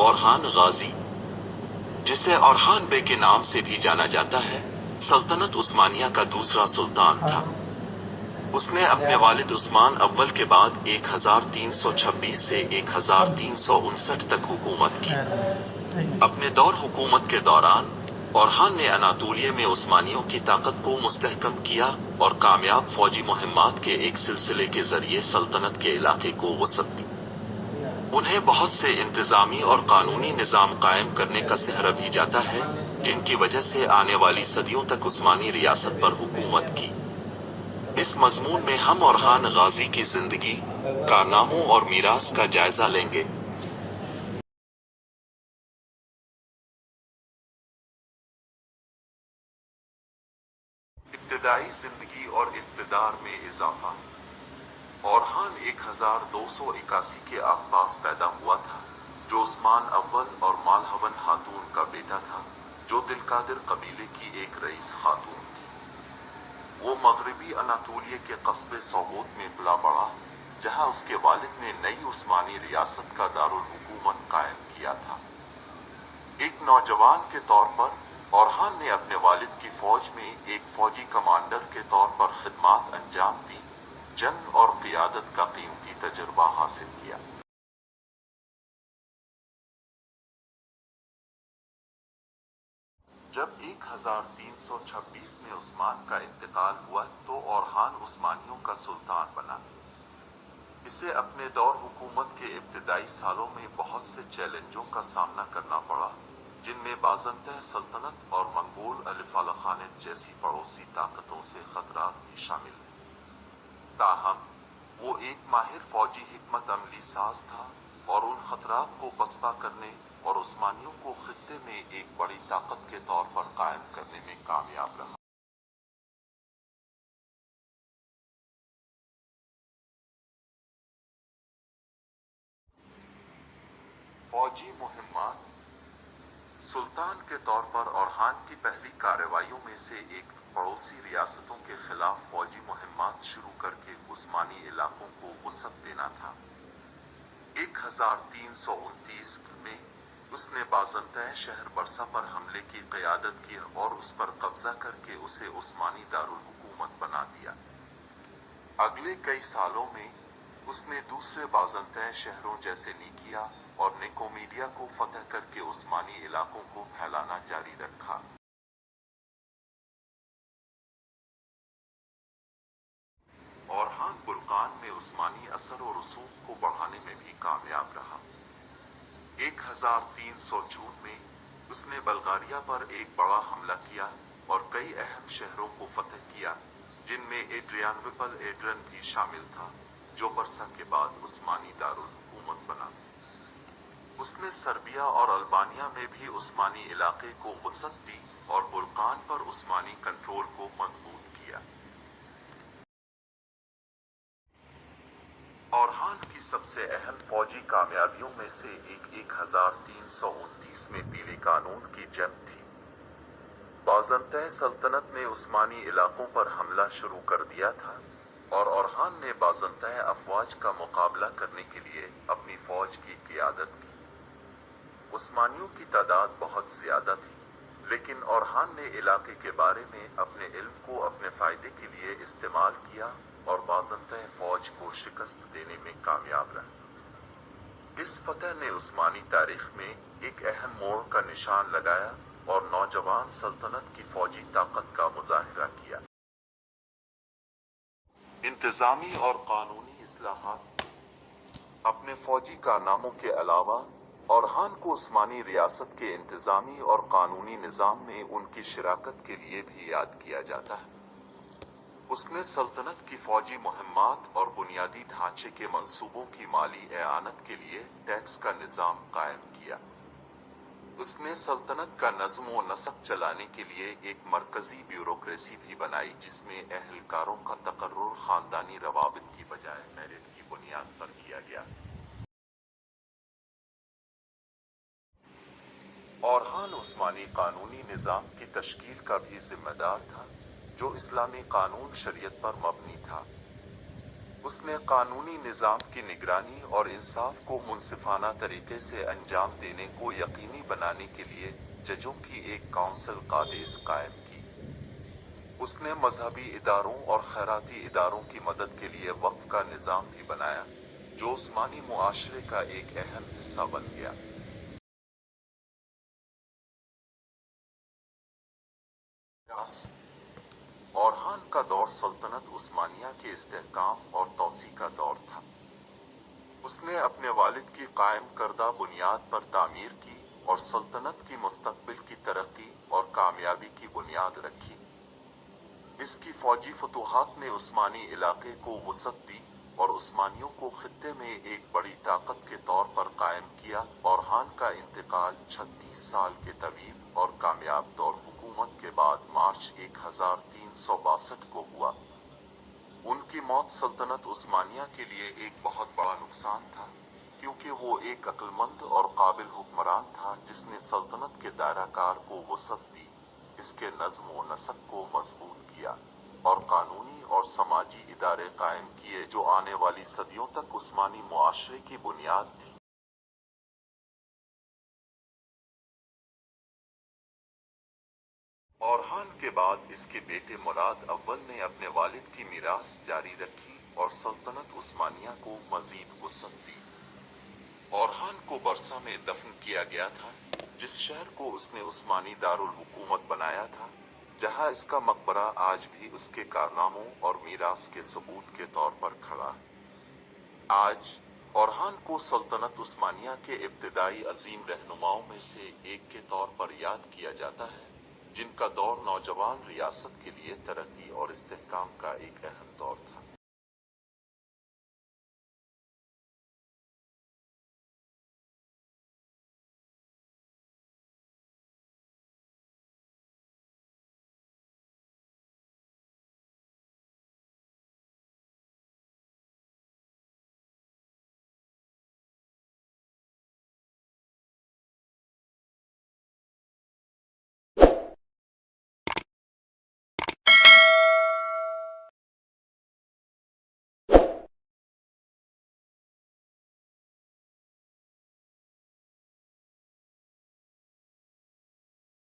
اورحان غازی، جسے اورحان بے کے نام سے بھی جانا جاتا ہے، سلطنت عثمانیہ کا دوسرا سلطان تھا۔ اس نے اپنے والد عثمان اول کے بعد 1326 سے 1359 تک حکومت کی۔ اپنے دور حکومت کے دوران اورحان نے اناطولیہ میں عثمانیوں کی طاقت کو مستحکم کیا اور کامیاب فوجی مہمات کے ایک سلسلے کے ذریعے سلطنت کے علاقے کو وسعت دی۔ انہیں بہت سے انتظامی اور قانونی نظام قائم کرنے کا سہرا بھی جاتا ہے، جن کی وجہ سے آنے والی صدیوں تک عثمانی ریاست پر حکومت کی۔ اس مضمون میں ہم اورحان غازی کی زندگی، کارناموں اور میراث کا جائزہ لیں گے۔ ابتدائی زندگی اور اقتدار میں اضافہ۔ اورحان 1281 کے آس پاس پیدا ہوا تھا، جو عثمان اول اور مالہون خاتون کا بیٹا تھا، جو دلقادر قبیلے کی ایک رئیس خاتون تھی۔ وہ مغربی اناطولیہ کے قصبے سوغوت میں پلا بڑھا، جہاں اس کے والد نے نئی عثمانی ریاست کا دارالحکومت قائم کیا تھا۔ ایک نوجوان کے طور پر اورحان نے اپنے والد کی فوج میں ایک فوجی کمانڈر کے طور پر خدمات انجام دیں، جنگ اور قیادت کا قیمتی تجربہ حاصل کیا۔ جب 1326 میں عثمان کا انتقال ہوا تو اورحان عثمانیوں کا سلطان بنا۔ اسے اپنے دور حکومت کے ابتدائی سالوں میں بہت سے چیلنجوں کا سامنا کرنا پڑا، جن میں بازنطینی سلطنت اور منگول الخانات جیسی پڑوسی طاقتوں سے خطرات بھی شامل ہیں۔ تاہم وہ ایک ماہر فوجی حکمت عملی ساز تھا اور ان خطرات کو پسپا کرنے اور عثمانیوں کو خطے میں ایک بڑی طاقت کے طور پر قائم کرنے میں کامیاب رہا۔ فوجی مہمات۔ سلطان کے طور پر اورحان کی پہلی کارروائیوں میں سے ایک پڑوسی ریاستوں کے خلاف فوجی مہمات شروع کر کے عثمانی علاقوں کو وسعت دینا تھا۔ 1329 میں اس نے بازنطین شہر برسا پر حملے کی قیادت کی اور اس پر قبضہ کر کے اسے عثمانی دارالحکومت بنا دیا۔ اگلے کئی سالوں میں اس نے دوسرے بازنطین شہروں جیسے نیقیہ اور نکومیڈیا کو فتح کر کے عثمانی علاقوں کو پھیلانا جاری رکھا۔ اورحان بلقان میں عثمانی اثر و رسوخ کو بڑھانے میں بھی کامیاب رہا۔ 1364 میں اس نے بلغاریہ پر ایک بڑا حملہ کیا اور کئی اہم شہروں کو فتح کیا، جن میں ایڈرن بھی شامل تھا، جو برسا کے بعد عثمانی دارالحکومت بنا۔ اس نے سربیا اور البانیہ میں بھی عثمانی علاقے کو وسعت دی اور بلقان پر عثمانی کنٹرول کو مضبوط کیا۔ اورحان کی سب سے اہم فوجی کامیابیوں میں سے ایک 1329 میں پیلے قانون کی جنگ تھی۔ بازنطین سلطنت نے عثمانی علاقوں پر حملہ شروع کر دیا تھا اور اورحان نے بازنطین افواج کا مقابلہ کرنے کے لیے اپنی فوج کی قیادت کی۔ عثمانیوں کی تعداد بہت زیادہ تھی، لیکن اورحان نے علاقے کے بارے میں اپنے علم کو اپنے فائدے کے لیے استعمال کیا اور بازنطین فوج کو شکست دینے میں کامیاب رہا۔ اس فتح نے عثمانی تاریخ میں ایک اہم موڑ کا نشان لگایا اور نوجوان سلطنت کی فوجی طاقت کا مظاہرہ کیا۔ انتظامی اور قانونی اصلاحات۔ اپنے فوجی کارناموں کے علاوہ اورحان کو عثمانی ریاست کے انتظامی اور قانونی نظام میں ان کی شراکت کے لیے بھی یاد کیا جاتا ہے۔ اس نے سلطنت کی فوجی مہمات اور بنیادی ڈھانچے کے منصوبوں کی مالی اعانت کے لیے ٹیکس کا نظام قائم کیا۔ اس نے سلطنت کا نظم و نسق چلانے کے لیے ایک مرکزی بیوروکریسی بھی بنائی، جس میں اہلکاروں کا تقرر خاندانی روابط کی بجائے میرٹ کی بنیاد پر کیا گیا۔ اورحان عثمانی قانونی نظام کی تشکیل کا بھی ذمہ دار تھا، جو اسلامی قانون شریعت پر مبنی تھا۔ اس نے قانونی نظام کی نگرانی اور انصاف کو منصفانہ طریقے سے انجام دینے کو یقینی بنانے کے لیے ججوں کی ایک کونسل قادس قائم کی۔ اس نے مذہبی اداروں اور خیراتی اداروں کی مدد کے لیے وقف کا نظام بھی بنایا، جو عثمانی معاشرے کا ایک اہم حصہ بن گیا۔ اورحان کا دور سلطنت عثمانیہ کے استحکام اور توسیع کا دور تھا۔ اس نے اپنے والد کی قائم کردہ بنیاد پر تعمیر کی اور سلطنت کی مستقبل کی ترقی اور کامیابی کی بنیاد رکھی۔ اس کی فوجی فتوحات نے عثمانی علاقے کو وسعت دی اور عثمانیوں کو خطے میں ایک بڑی طاقت کے طور پر قائم کیا۔ اورحان کا انتقال 36 سال کے طویل اور کامیاب دور حکومت کے بعد مارچ 1362 کو ہوا۔ ان کی موت سلطنت عثمانیہ کے لیے ایک بہت بڑا نقصان تھا، کیونکہ وہ ایک عقل مند اور قابل حکمران تھا جس نے سلطنت کے دائرہ کار کو وسعت دی، اس کے نظم و نسق کو مضبوط کیا، اور قانونی اور سماجی ادارے قائم کیے جو آنے والی صدیوں تک عثمانی معاشرے کی بنیاد تھی۔ اورحان کے بعد اس کے بیٹے مراد اول نے اپنے والد کی میراث جاری رکھی اور سلطنت عثمانیہ کو مزید وسعت دی۔ اورحان کو برسا میں دفن کیا گیا تھا، جس شہر کو اس نے عثمانی دارالحکومت بنایا تھا، جہاں اس کا مقبرہ آج بھی اس کے کارناموں اور میراث کے ثبوت کے طور پر کھڑا ہے۔ آج اورحان کو سلطنت عثمانیہ کے ابتدائی عظیم رہنماؤں میں سے ایک کے طور پر یاد کیا جاتا ہے، جن کا دور نوجوان ریاست کے لیے ترقی اور استحکام کا ایک اہم دور تھا۔